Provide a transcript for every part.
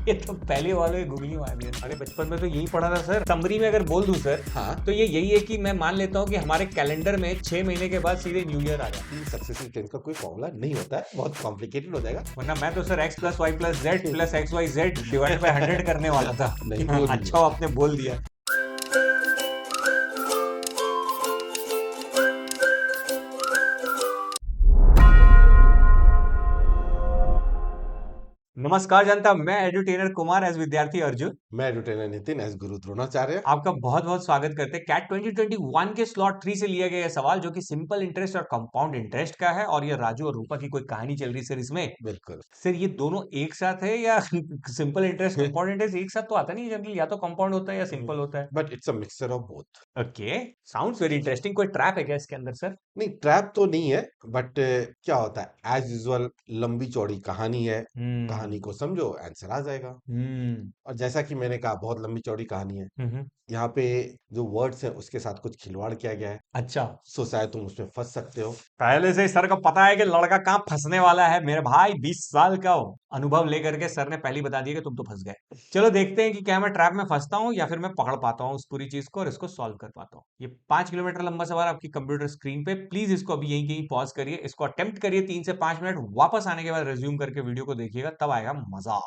ये तो पहले वाले गूगली मार दिया। अरे बचपन में तो यही पढ़ा था सर। समरी में अगर बोल दूं सर, हाँ, तो ये यही है कि मैं मान लेता हूँ कि हमारे कैलेंडर में 6 महीने के बाद सीधे न्यू ईयर आ जाता है। सक्सेसिव टेंस का कोई फॉर्मूला नहीं होता है, बहुत कॉम्प्लिकेटेड हो जाएगा। वरना मैं तो sir x plus Y plus Z plus X Y Z divide by 100 करने वाला था। नहीं, वो नहीं अच्छा आपने बोल दिया। नमस्कार जनता, मैं एडुटेनर कुमार एज विद्यार्थी अर्जुन मैं एडुटेनर नितिन एस गुरु द्रोणाचार्य। आपका बहुत बहुत स्वागत करते हैं। कैट 2021 के स्लॉट 3 से लिया गया यह सवाल जो कि सिंपल इंटरेस्ट और कंपाउंड इंटरेस्ट का है, और ये राजू और रूपा की कोई कहानी चल रही है सर इसमें। बिल्कुल। सर ये दोनों एक साथ है या सिंपल इंटरेस्ट कंपाउंड इंटरेस्ट एक साथ तो आता नहीं जनरली, या तो कंपाउंड होता है या सिंपल होता है। But it's a mixture of both. Okay, sounds very interesting. कोई ट्रैप है क्या इसके अंदर सर? नहीं, ट्रैप तो नहीं है, बट क्या होता है, एज यूजुअल लंबी चौड़ी कहानी है। कहानी को समझो, आंसर आ जाएगा। हम्म और जैसा कि मैंने कहा, बहुत लंबी चौड़ी कहानी है। हम्म। यहाँ पे जो वर्ड्स है उसके साथ कुछ खिलवाड़ किया गया है, अच्छा, सो शायद तुम उसमें फंस सकते हो। पहले से ही सर को पता है कि लड़का कहाँ फंसने वाला है। मेरे भाई 20 साल का अनुभव लेकर के सर ने पहले ही बता दिया कि तुम तो फंस गए। चलो देखते हैं कि क्या मैं ट्रैप में फंसता हूँ या फिर मैं पकड़ पाता हूँ उस पूरी चीज को और इसको सॉल्व कर पाता हूँ। ये 5 किलोमीटर लंबा सवाल आपकी कंप्यूटर स्क्रीन पे। प्लीज इसको अभी यहीं कहीं पॉज करिए, इसको अटेम्प्ट करिए 3 से 5 मिनट, वापस आने के बाद रिज्यूम करके वीडियो को देखिएगा, तब आएगा मजा।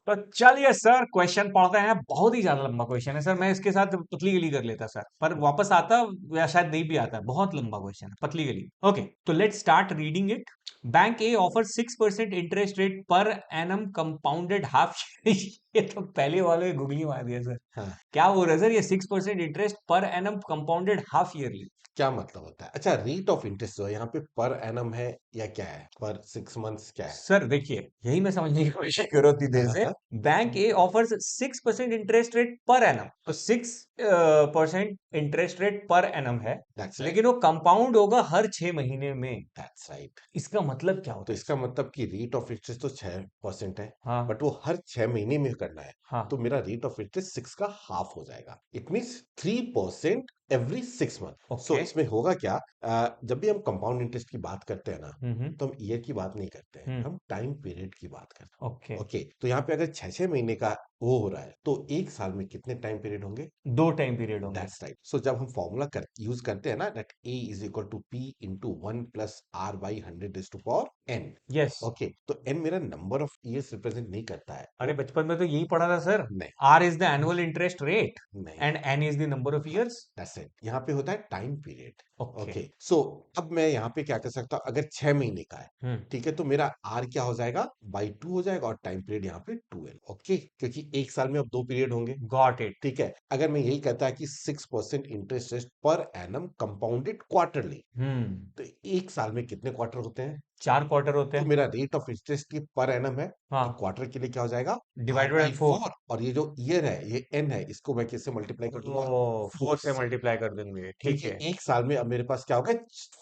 तो चलिए सर क्वेश्चन पढ़ते हैं। बहुत ही ज्यादा लंबा क्वेश्चन है सर, मैं इसके साथ पतली गली कर लेता सर, पर वापस आता या शायद नहीं भी आता। बहुत लंबा क्वेश्चन है, पतली गली। ओके, तो let's start reading it. Bank A offer 6% interest rate पर एनम कंपाउंडेड हाफ। ये तो पहले वाले गुगली मार दिया सर। हाँ, क्या बोल रहे हैं सर? ये 6% interest per annum compounded half yearly. क्या मतलब होता है? अच्छा, रेट ऑफ इंटरेस्ट जो है यहाँ पे पर एनम है या क्या है, पर 6 मंथ्स क्या है? सर देखिए, यही मैं समझने की कोशिश कर रहा थी देर से। Bank A offers 6% interest rate पर एनम, तो 6% इंटरेस्ट रेट पर एनम है, दैट्स राइट। लेकिन वो कंपाउंड होगा हर 6 महीने में। That's right. इसका मतलब क्या तो होता है इसका सर? मतलब कि रेट ऑफ इंटरेस्ट तो 6% है, हाँ बट वो हर 6 महीने में करना है। हाँ। तो मेरा रेट ऑफ इंटरेस्ट 6 का हाफ हो जाएगा। It means 3% every 6 month. So okay. इसमें होगा क्या, जब भी हम कंपाउंड इंटरेस्ट की बात करते हैं ना, हम्म। तो हम ईयर की बात नहीं करते हैं, हम्म। हम टाइम पीरियड की बात करते ओके। हैं। ओके, तो यहाँ पे अगर 6 6 महीने का वो हो रहा है, तो एक साल में कितने टाइम पीरियड होंगे? 2 टाइम पीरियड होंगे। That's right. सो जब हम फॉर्मूला यूज करते हैं ना, that A is equal to P into 1 + r/100 N. Yes. Okay, तो एन मेरा नंबर ऑफ ईयर्स रिप्रेजेंट नहीं करता है, अरे वो बचपन में तो यही पढ़ा था सर। नहीं। R is the annual interest rate नहीं, and N is the number of years. That's it. यहाँ पे होता है time period. Okay. Okay, so अब मैं यहाँ पे क्या कर सकता हूँ, अगर 6 महीने का है, हम्म। ठीक है, तो मेरा आर क्या हो जाएगा, बाई 2 हो जाएगा, और टाइम पीरियड यहाँ पे 12। ओके, क्योंकि एक साल में अब 2 पीरियड होंगे। Got it. ठीक है, अगर मैं यही कहता है कि 6% इंटरेस्ट रेट पर एनम कंपाउंडेड क्वार्टरली, तो एक साल में कितने क्वार्टर होते हैं? 4 क्वार्टर होते तो हैं। मेरा रेट ऑफ इंटरेस्ट की पर एनम है, तो हाँ, क्वार्टर के लिए क्या हो जाएगा, आर डिवाइडेड बाय बाई 4। 4। और ये जो ईयर है, ये एन है, इसको मैं किससे मल्टीप्लाई कर दूंगा, ओ, 4 4 से से। मल्टीप्लाई कर देंगे, ठीक क्योंकि है। एक साल में अब मेरे पास क्या हो गया,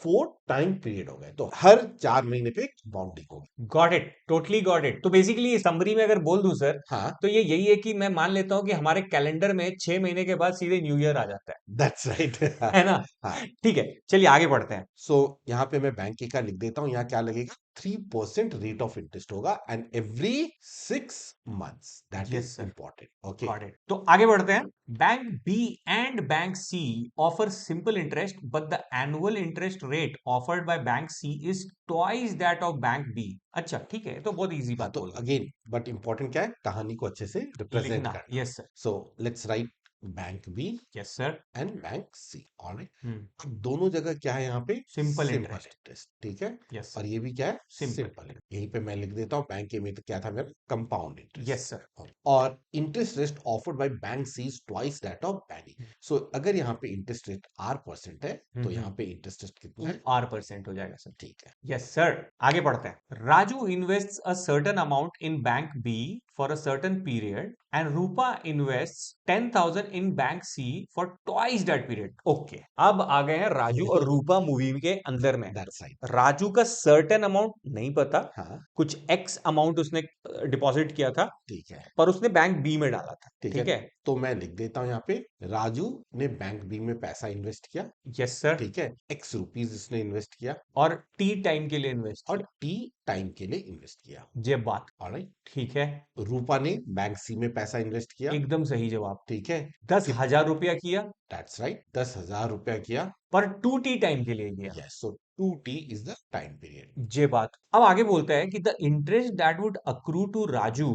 4 टाइम पीरियड हो गए, तो हर 4 महीने पे बाउंडिंग होगी। Got it, totally got it. तो बेसिकली समरी में अगर बोल दूं सर, हाँ, तो ये यही है कि मैं मान लेता हूं कि हमारे कैलेंडर में 6 महीने के बाद सीधे न्यू ईयर आ जाता दैट्स राइट। है ना? हाँ, ठीक है, चलिए आगे बढ़ते हैं। सो यहाँ पे मैं बैंक का लिख देता हूँ, यहाँ क्या लगेगा, 3% रेट ऑफ इंटरेस्ट होगा, and every 6 months, that yes is sir, important. Okay, got it. तो आगे बढ़ते हैं। Bank B and bank C offer simple interest but the annual interest rate offered by bank C is twice that of bank B. अच्छा ठीक है, तो बहुत easy हाँ, बात तो बोल रहे अगेन, बट इंपॉर्टेंट क्या है, कहानी को अच्छे से हैं। रिप्रेजेंट लिखना, करना। Yes sir. So let's write bank B yes sir. And bank C. Alright, hmm. अब दोनों जगह क्या है, यहाँ पे सिंपल सिंपल इंटरेस्ट। इंटरेस्ट, ठीक है। यस और सर। ये भी क्या है, सिंपल। सिंपल। यहीं पे मैं लिख देता हूँ, बैंक के में तो क्या था मेरा, कंपाउंड यस इंटरेस्ट। सर। और interest rate offered by bank C is twice that of bank. So अगर यहाँ पे इंटरेस्ट रेट R% है, तो यहाँ पे इंटरेस्ट रेट कितना है, R% हो जाएगा सर। ठीक है। Yes sir. आगे बढ़ते हैं। Raju invests a certain amount in bank B for a certain period and Rupa invests 10,000 in bank C for twice that period. Okay, अब आ गए हैं राजू और रूपा मूवी के अंदर में। That's right. राजू का सर्टेन अमाउंट नहीं पता, हाँ, कुछ एक्स अमाउंट उसने डिपॉजिट किया था, ठीक है, पर उसने बैंक बी में डाला था, ठीक है। ठीक है। तो मैं लिख देता हूँ यहाँ पे, राजू ने बैंक बी में पैसा इन्वेस्ट किया, यस सर। ठीक है, X रुपीज इसने इन्वेस्ट किया, और टी टाइम के लिए इन्वेस्ट और किया। T टाइम के लिए इन्वेस्ट किया। ये बात ऑलराइट, ठीक है, रूपा ने बैंक सी में पैसा इन्वेस्ट किया। एकदम सही जवाब। ठीक है, 10,000 रुपया किया, दैट्स राइट, 10,000 रुपया किया। पर 2T टाइम के लिए किया। Yes, so 2T is the time period. ये बात। अब आगे बोलता है कि the interest that would accrue to Raju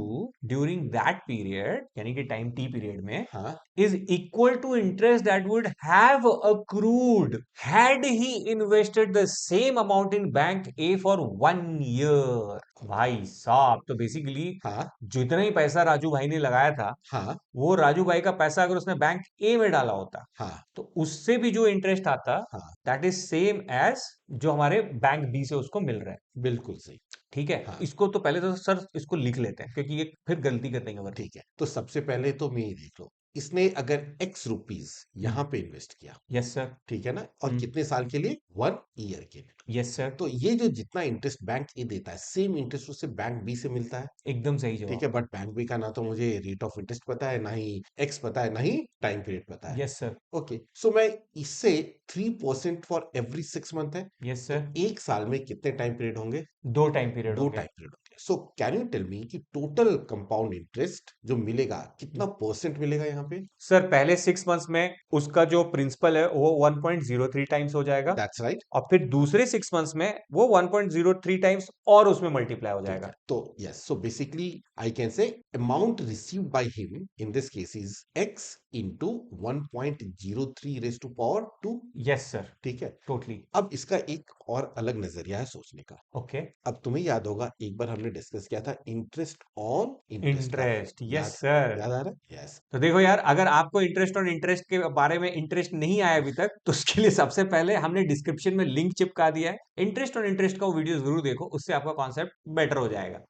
during that period, यानी कि टाइम टी पीरियड में, हाँ is equal to interest that would have accrued had he invested the same amount in bank A for 1 year। भाई साहब, तो basically हाँ जितना ही पैसा राजू भाई ने लगाया था, हाँ वो राजू भाई का पैसा अगर उसने बैंक ए में डाला होता, हाँ तो उससे भी जो इंटरेस्ट आता, हाँ, दैट इज सेम एज जो हमारे बैंक बी से उसको मिल रहा है। बिल्कुल सही। ठीक है, हाँ इसको तो पहले तो सर इसको लिख लेते हैं, क्योंकि ये फिर गलती कर देंगे वरना। ठीक है, तो सबसे पहले तो मैं ये देख लो, इसने अगर एक्स रुपीज यहाँ पे इन्वेस्ट किया, यस सर। ठीक है ना, और कितने साल के लिए, 1 ईयर के लिए। यस सर, तो ये जो जितना इंटरेस्ट बैंक ए देता है, सेम इंटरेस्ट उससे बैंक बी से मिलता है। एकदम सही ठीक जवाब। है, बट बैंक बी का ना तो मुझे रेट ऑफ इंटरेस्ट पता है, ना ही एक्स पता है, ना ही टाइम पीरियड पता है। Yes sir. ओके, सो मैं इससे 3% फॉर एवरी 6 मंथ है, यस तो सर। एक साल में कितने टाइम पीरियड होंगे, 2 टाइम पीरियड दो होंगे। टाइम पीरियड होंगे। So can you tell me कि टोटल कंपाउंड इंटरेस्ट जो मिलेगा कितना परसेंट मिलेगा यहाँ पे। सर पहले 6 मंथ्स में उसका जो प्रिंसिपल है वो 1.03 टाइम्स हो जाएगा, दैट्स राइट। और फिर दूसरे 6 मंथ्स में वो 1.03 टाइम्स और उसमें मल्टीप्लाई हो ठीक जाएगा। है, तो yes, so basically I can say amount received by him in this case is X into 1.03 raise to power 2। Yes sir, ठीक है, टोटली। अब इसका एक और अलग नजरिया है सोचने का। ओके। अब तुम्हें याद होगा, एक बार हमने डिस्कस किया था इंटरेस्ट ऑन इंटरेस्ट का। इंटरेस्ट, यस याद, सर। याद आ रहा है, यस। तो देखो यार, अगर आपको इंटरेस्ट और इंटरेस्ट के बारे में इंटरेस्ट नहीं आया अभी तक, तो उसके लिए सबसे पहले हमने डिस्क्रिप्शन में लिंक चिपका दिया है, इंटरेस्ट और इंटरेस्ट का वो वीडियो जरूर देखो, उससे आपका कॉन्सेप्ट बेटर हो जाएगा।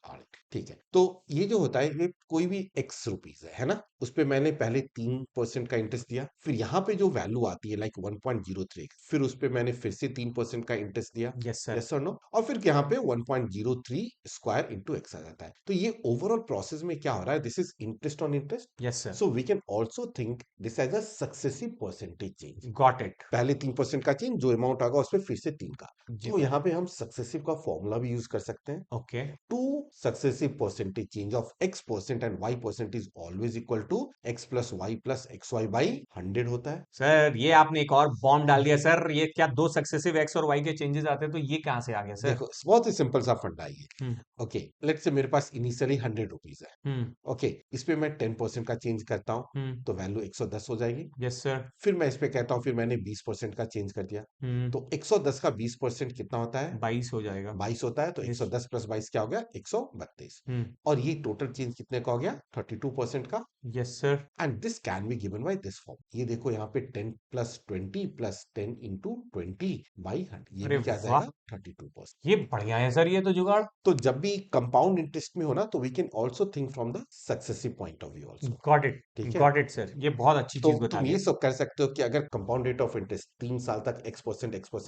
ठीक है, तो ये जो होता है, ये कोई भी एक्स रुपीज है ना, उस पे मैंने पहले 3% का इंटरेस्ट दिया, फिर यहाँ पे जो वैल्यू आती है लाइक 1.03, फिर उस पे मैंने फिर से 3% का इंटरेस्ट दिया। Yes sir. यस और नो, और फिर यहाँ पे 1.03 स्क्वायर इंटू एक्स आ जाता है। तो ये ओवरऑल प्रोसेस में क्या हो रहा है, this is interest on interest. Yes sir. So we can also think this as a successive percentage change. Got it. पहले 3% का चेंज, जो अमाउंट आएगा उसमें फिर से 3 का। जी। तो यहाँ पे हम सक्सेसिव का फॉर्मूला भी यूज कर सकते हैं। Okay. Two successive percentage change of x percent and y percent is always equal to x plus Y plus X Y by 100 होता है। सर ये आपने एक और बॉम्ब डाल दिया सर, ये क्या दो सक्सेसिव एक्स और वाई के चेंजेस आते हैं, तो ये कहां से आ गया सर? देखो, बहुत ही सिंपल सा फंडा है ये। हम्म। ओके, लेट्स से मेरे पास इनिशियली 100 रुपीज है। हम्म। ओके, इस पे मैं 10% का चेंज करता हूँ, हम्म। तो वैल्यू 110 हो जाएगी। Yes sir. फिर मैं इस पे कहता हूँ, फिर मैंने 20% का चेंज कर दिया, हम्म। तो 110 का 20% कितना होता है, 22 हो जाएगा। 22 होता है। तो यस। 110 प्लस 22 क्या हो गया, 132। हम्म। और ये टोटल चेंज कितने का हो गया, 32% का। Yes sir. And this can be given by this form. ये देखो यहाँ पे 10 प्लस 20 प्लस 10 इंटू 20 बाई 100, ये अरे भी क्या आ वाह, जाएगा, 32%। ये बढ़िया है सर, ये तो जुगाड़। तो जब भी कंपाउंड इंटरेस्ट में हो ना, तो we can also think from the successive point of view also. Got it. ठीक है, गॉट इट सर, ये बहुत अच्छी तो चीज बता तुम दिया। ये सब कर सकते हो कि अगर कंपाउंड रेट ऑफ इंटरेस्ट 3 साल तक एक्स परसेंट है, तो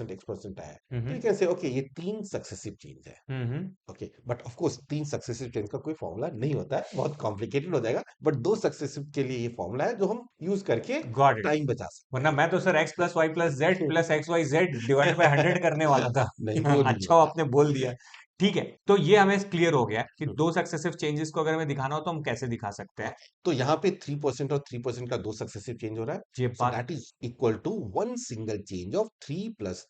you hmm. Can say okay ये 3 सक्सेसिव चेंज है। Hmm. Okay, but of course 3 successive change का कोई फॉर्मूला नहीं होता है, बहुत कॉम्प्लिकेटेड हो जाएगा। बट 2 सक्सेसिव के लिए ये फॉर्मूला है जो हम यूज करके गॉट इट। टाइम बचा सकते वरना मैं तो sir X plus Y plus Z हैं। Plus X Y Z divided by 100 करने वाला था। नहीं, वो नहीं अच्छा, वो होता आपने बोल दिया। ठीक है, तो ये हमें क्लियर हो गया कि है। दो सक्सेसिव चेंजेस को अगर हमें दिखाना हो तो हम कैसे दिखा सकते हैं। तो यहाँ पे 3% और 3% का 2 सक्सेसिव चेंज हो रहा है। ये सो बात। That is equal to one single change of 3 plus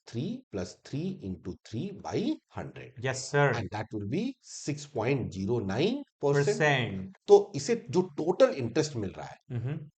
3 into 3/100, yes sir. And that will be 6.09%। Percent. तो इसे जो टोटल इंटरेस्ट मिल रहा है,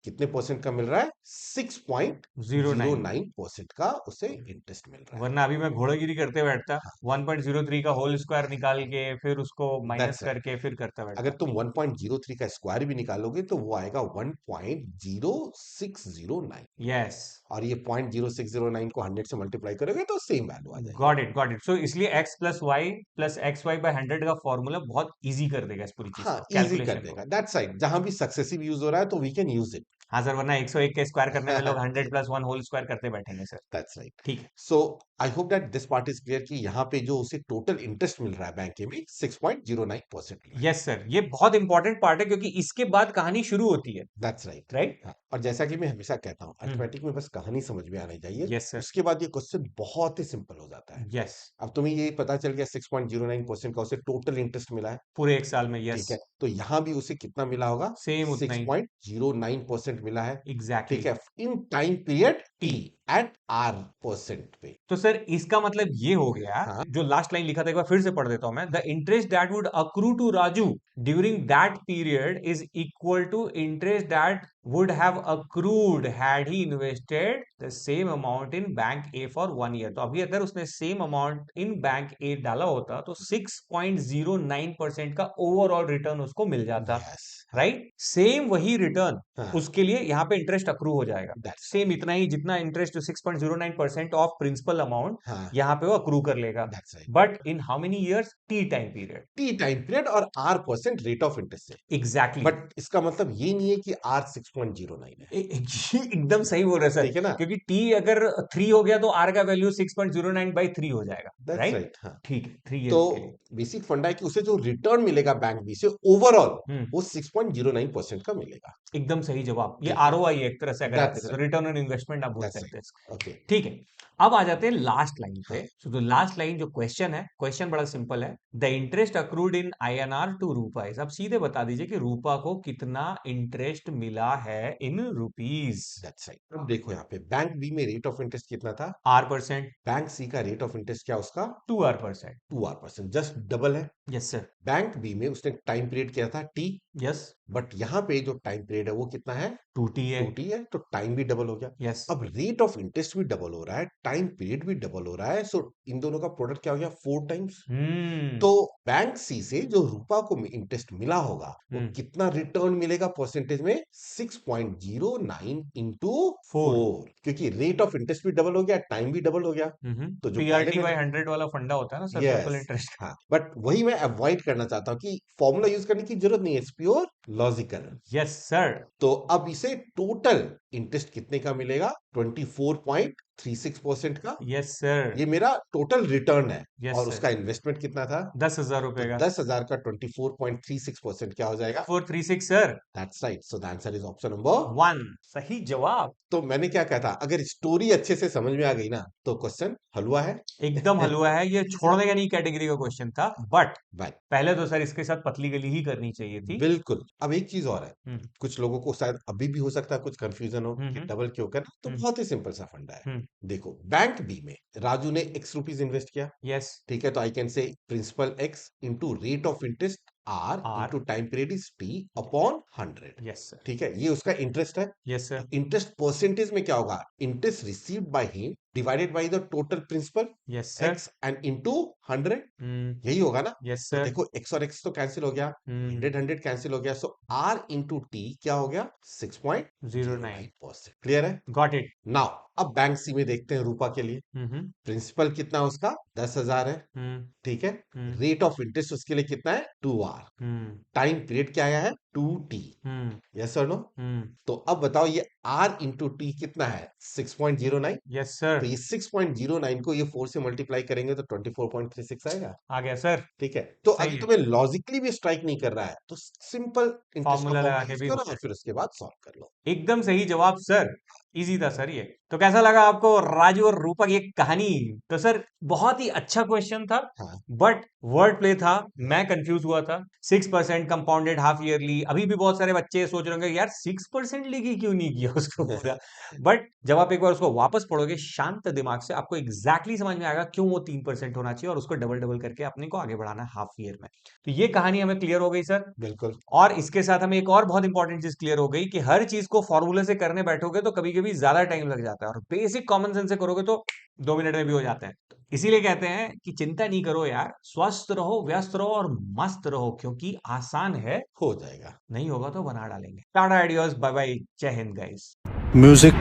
कितने परसेंट का मिल रहा है, 09। 6.09% का उसे इंटरेस्ट मिल रहा है। वरना अभी मैं घोड़ागिरी करते बैठता, हाँ, 1.03 का होल स्क्वायर निकाल के फिर उसको माइनस दैट्स करके फिर करता अगर बैठता। तुम 1.03 का स्क्वायर भी निकालोगे तो वो आएगा 1.0609। यस। और ये 0.0609 को 100 से मल्टीप्लाई करोगे तो सेम वैल्यू आ जाएगी। Got it, got it. So इसलिए X plus Y plus X Y by 100 का फॉर्मूला बहुत इजी कर देगा इस पूरी चीज हाँ, को, इजी कर कैलकुलेशन को। देगा, दैट्स राइट। जहां भी सक्सेसिव यूज हो रहा है तो वी कैन यूज इट। हाँ सर, वरना 101 के स्क्वायर करने में लोग 100 प्लस 1 होल स्क्वायर करते बैठेंगे सर। That's right. ठीक है। So I hope that this part is clear कि यहाँ पे जो उसे टोटल इंटरेस्ट मिल रहा है बैंक में 6.09% मिला है। यस सर, ये बहुत इंपॉर्टेंट पार्ट है क्योंकि इसके बाद कहानी शुरू होती है। That's right. राइट। हाँ, और जैसा कि मैं हमेशा कहता हूँ अर्थमेटिक में बस कहानी समझ में आनी चाहिए, यस सर। उसके बाद ये क्वेश्चन बहुत ही सिंपल हो जाता है। यस। अब तुम्हें ये पता चल गया 6.09% का उसे टोटल इंटरेस्ट मिला है, पूरे एक साल में। ठीक यस। है, तो यहां भी उसे कितना मिला होगा? सेम उतना ही। 6.09% मिला है, एग्जैक्टली। ठीक है, in time period T. T at R percent पे। तो सर इसका मतलब ये हो गया, हाँ, जो लास्ट लाइन लिखा था एक बार फिर से पढ़ देता हूं मैं। The interest that would accrue to Raju during that period is equal to interest that would have accrued had he invested the same amount in bank A for 1 year। तो अभी अगर उसने सेम अमाउंट इन बैंक ए डाला होता तो 6.09% का overall return उसको मिल जाता। Yes, right. सेम वही रिटर्न हाँ, उसके लिए यहाँ पे इंटरेस्ट अक्रू हो जाएगा। दैट्स सेम इतना ही जितना इंटरेस्ट, जो 6.09% ऑफ प्रिंसिपल अमाउंट हाँ, यहाँ पे वो अक्रू कर लेगा। That's right. But in how many years? T time period. T time period और R percent rate of interest है, एग्जैक्टली। बट इसका मतलब ये नहीं है कि आर 6.09 है, एकदम सही बोल रहे हैं सर, ठीक है ना? क्योंकि टी अगर 3 हो गया तो आर का वैल्यू 6.09/3 हो जाएगा। That's right. राइट, हाँ। ठीक है, 3 तो इयर्स के लिए। बेसिक फंडा है कि उसे जो रिटर्न मिलेगा बैंक बी से ओवरऑल हम्म। वो 6.09% का मिलेगा, एकदम सही जवाब। ये ठीक है, आरओआई है एक तरह से, अगर आप दैट्स देखें तो राइट, रिटर्न ऑन इन्वेस्टमेंट आप बोल दैट्स सकते हैं इसको। राइट, ओके, ठीक है। अब आ जाते हैं लास्ट लाइन पे। हाँ, तो लास्ट लाइन जो क्वेश्चन है, क्वेश्चन बड़ा सिंपल है। The interest accrued in INR to rupees. अब सीधे बता दीजिए कि रूपा को कितना इंटरेस्ट मिला है इन रुपीज। That's right. अब देखो यहाँ पे बैंक बी में रेट ऑफ इंटरेस्ट कितना था, R%। बैंक सी का रेट ऑफ इंटरेस्ट क्या उसका? 2R%। 2R%, जस्ट डबल है। Yes sir. बैंक बी में उसने टाइम पीरियड किया था टी, यस। बट यहाँ पे जो टाइम पीरियड है वो कितना है? 2T है। 2T है, तो टाइम भी डबल हो गया। यस। अब रेट ऑफ इंटरेस्ट भी डबल हो रहा है, टाइम पीरियड भी डबल हो रहा है, सो इन दोनों का प्रोडक्ट क्या हो गया? 4 टाइम्स। हम्म। तो बैंक सी से जो रूपा को इंटरेस्ट मिला होगा वो हम्म। कितना रिटर्न मिलेगा परसेंटेज में? 6.09 इंटू 4। 4, क्योंकि रेट ऑफ इंटरेस्ट भी डबल हो गया, टाइम भी डबल हो गया। तो जो पहले पीआरटी मैंने, बाय 100 वाला फंडा होता है ना सर, सिंपल यस, इंटरेस्ट। हाँ, बट वही मैं अवॉइड करना चाहता हूँ कि फॉर्मूला यूज करने की जरूरत नहीं है, it's pure logical. Yes sir. तो अब इसे टोटल इंटरेस्ट कितने का मिलेगा? 24.36% का। Yes sir. ये मेरा टोटल रिटर्न है, यस और सर। उसका इन्वेस्टमेंट कितना था? 10,000 तो रुपए का। 10,000 का 24.36% क्या हो जाएगा? 436 sir. That's right, so the answer is option number. 1 सही जवाब। तो मैंने क्या कहा था, अगर स्टोरी अच्छे से समझ में आ गई ना तो क्वेश्चन हलवा है। एकदम हलवा है, ये छोड़ने का नहीं कैटेगरी का क्वेश्चन था। बट बाय, पहले तो सर इसके साथ पतली गली ही करनी चाहिए थी। बिल्कुल। अब एक चीज और है, हम्म। कुछ लोगों को शायद अभी भी हो सकता है कुछ कंफ्यूजन हो कि हम्म। डबल क्यों करना, तो हम्म। बहुत ही सिंपल सा फंडा है। हम्म। देखो, बैंक बी में राजू ने एक्स रुपीज इन्वेस्ट किया, यस। ठीक है, तो I can say principal X into rate of interest R R. Into time period is T upon 100, yes sir. ठीक है, ये उसका इंटरेस्ट है। Yes sir. इंटरेस्ट परसेंटेज में क्या होगा? Interest received by him divided by the total principal yes sir. X and into 100, hmm. यही होगा ना? यस तो सर। देखो एक्स और एक्स तो कैंसिल हो गया, हम्म। 100 कैंसिल हो गया, सो आर इंटू टी क्या हो गया? 09। 6.09%। क्लियर है? Got it. नाउ अब बैंक सी में देखते हैं रूपा के लिए। हम्म। प्रिंसिपल कितना है उसका? 10,000 है, हम्म। ठीक है। हम्म। रेट ऑफ इंटरेस्ट उसके लिए कितना है? 2R। हम्म। टाइम पीरियड क्या आया है? 2T। हम्म। यस और नो? हम्म। तो अब बताओ ये R इंटू टी कितना है? 6.09। Yes sir. तो ये 6.09 को ये 4 से मल्टीप्लाई करेंगे तो 24.36 आएगा, आ गया सर। ठीक है। तो सही अगर है। तुम्हें लॉजिकली भी स्ट्राइक नहीं कर रहा है तो सिंपल इंटरेस्ट का फॉर्मूला लगा फॉर्मूला के यूज भी करो हो और जाए। फिर उसके बाद सॉल्व कर लो। एकदम सही जवाब सर। इजी था सर ये। तो कैसा लगा आपको राजू और रूपा की एक कहानी? तो सर बहुत ही अच्छा क्वेश्चन था, हाँ, बट वर्ड प्ले था। मैं कंफ्यूज हुआ था। 6% कंपाउंडेड हाफ ईयरली। अभी भी बहुत सारे बच्चे सोच रहे होंगे यार 6% लेके क्यों नहीं किया उसको पूरा। बट जब आप एक बार उसको वापस पढ़ोगे शांत दिमाग से, आपको एग्जैक्टली समझ में आएगा क्यों वो 3% होना चाहिए और उसको डबल डबल करके अपने को आगे बढ़ाना है हाफ ईयर में। तो ये कहानी हमें क्लियर हो गई सर। बिल्कुल, और इसके साथ हमें एक और बहुत इंपॉर्टेंट चीज क्लियर हो गई कि हर चीज को फॉर्मूले से करने बैठोगे तो कभी कभी ज्यादा टाइम लग जाता है, और बेसिक कॉमन सेंस से करोगे तो 2 मिनट में भी हो जाते हैं। इसीलिए कहते हैं कि चिंता नहीं करो यार, स्वस्थ रहो, व्यस्त रहो और मस्त रहो, क्योंकि आसान है। हो जाएगा। नहीं होगा तो बना डालेंगे। टाटा, आइडियाज, बाय बाय, जय हिंद गाइस। म्यूजिक